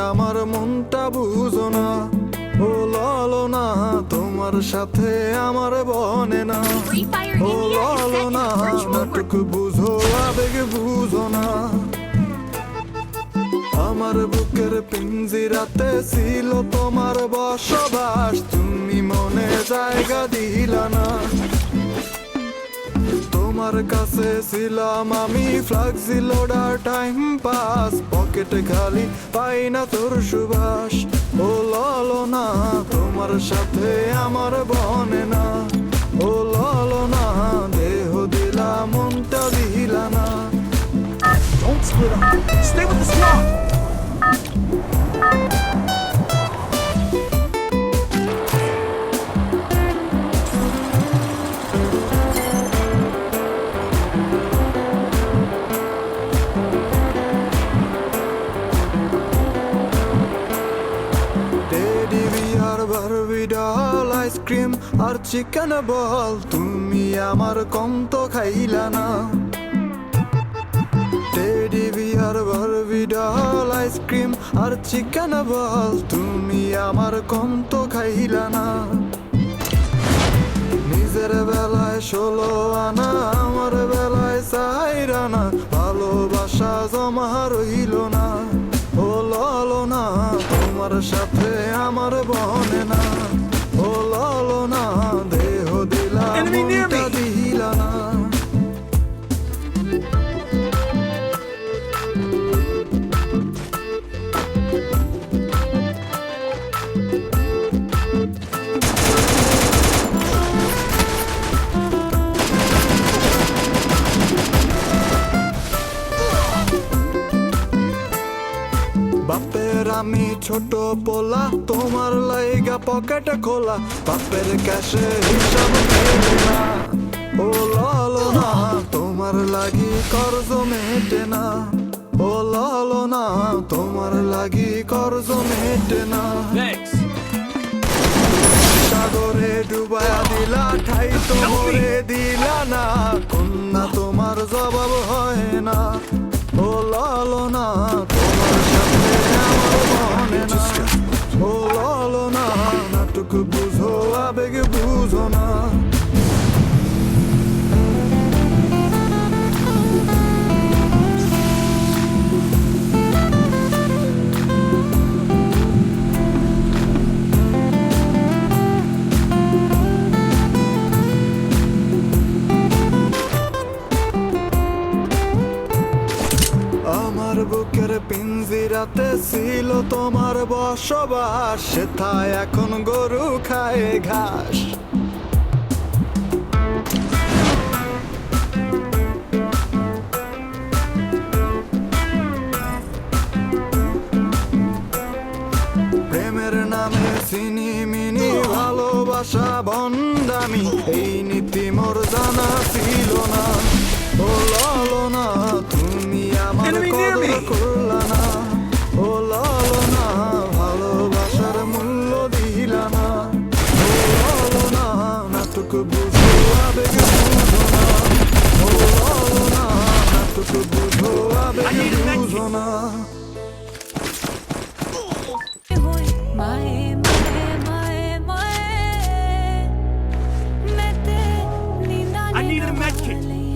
আমার মনটা বুঝো না, ও লালো না, তোমার সাথে আমার বনে না, ও লালো না, নাটক বুঝো আবেগ বুঝো না। আমার বুকের পিঞ্জিরাতে ছিল তোমার বসবাস, তুমি মনে জায়গা দিলা না। তোমার কাছে ছিলাম আমি ফ্লাক্সি লোডার টাইম পাস, পকেটে খালি পাই না তোর সুবাস। ও লালো না, তোমার সাথে আমার বনে না, ও লালো না, দেহ দিলা মনটা দিলা না। Don't split up. Stay with the squad. Teddy bear Barbie doll ice cream আর চিকেন বল, তুমি আমার কম তো খাইলা না। Teddy bear Barbie doll ice cream আর চিকেন বল, তুমি আমার কম তো খাইলা না। নিজের বেলায় 16 আনা, আমার বেলায় 4 আনা, ভালোবাসা জমা রইল না। ও লালো না, তোমার সাথে আমার বনে না, ও লালো না, দেহ দিলা Enemy near me. মনটা দিলা না। বাপের আমি ছোট পোলা, তোমার লাইগা পকেট খোলা, বাপের ক্যাশে হিসাব মেলে না। ও লালো না, তোমার লাগি কর্জ মেটে না, ও লালো না, তোমার লাগি কর্জ মেটে না। Thanks. সাগরে ডুবায়া দিলা, ঠাই তো মরে দিলা না, কন্যা তোমার জবাব হয় না। ও লালো না, তোমার সাথে আমার মনে না, ও লালো না, নাটক বুঝো আবেগ বুঝো না। আমার বুকের পিঞ্জিরাতে ছিল তোমার বসবাস, সেথায় এখন গরু খায় ঘাস। প্রেমের নামে চিনি মিনি ভালোবাসা ভণ্ডামি, এই নীতি মোর জানা ছিল না। ও লালো না, তুমি আমার Enemy near কদর me. করলা না, ও লালো না, ভালোবাসার মূল্য দিলা না। ও লালো না, নাটক বুঝো আবেগ বুঝো না, ও লালো না, নাটক বুঝো আবেগ বুঝো না। I need a med kit.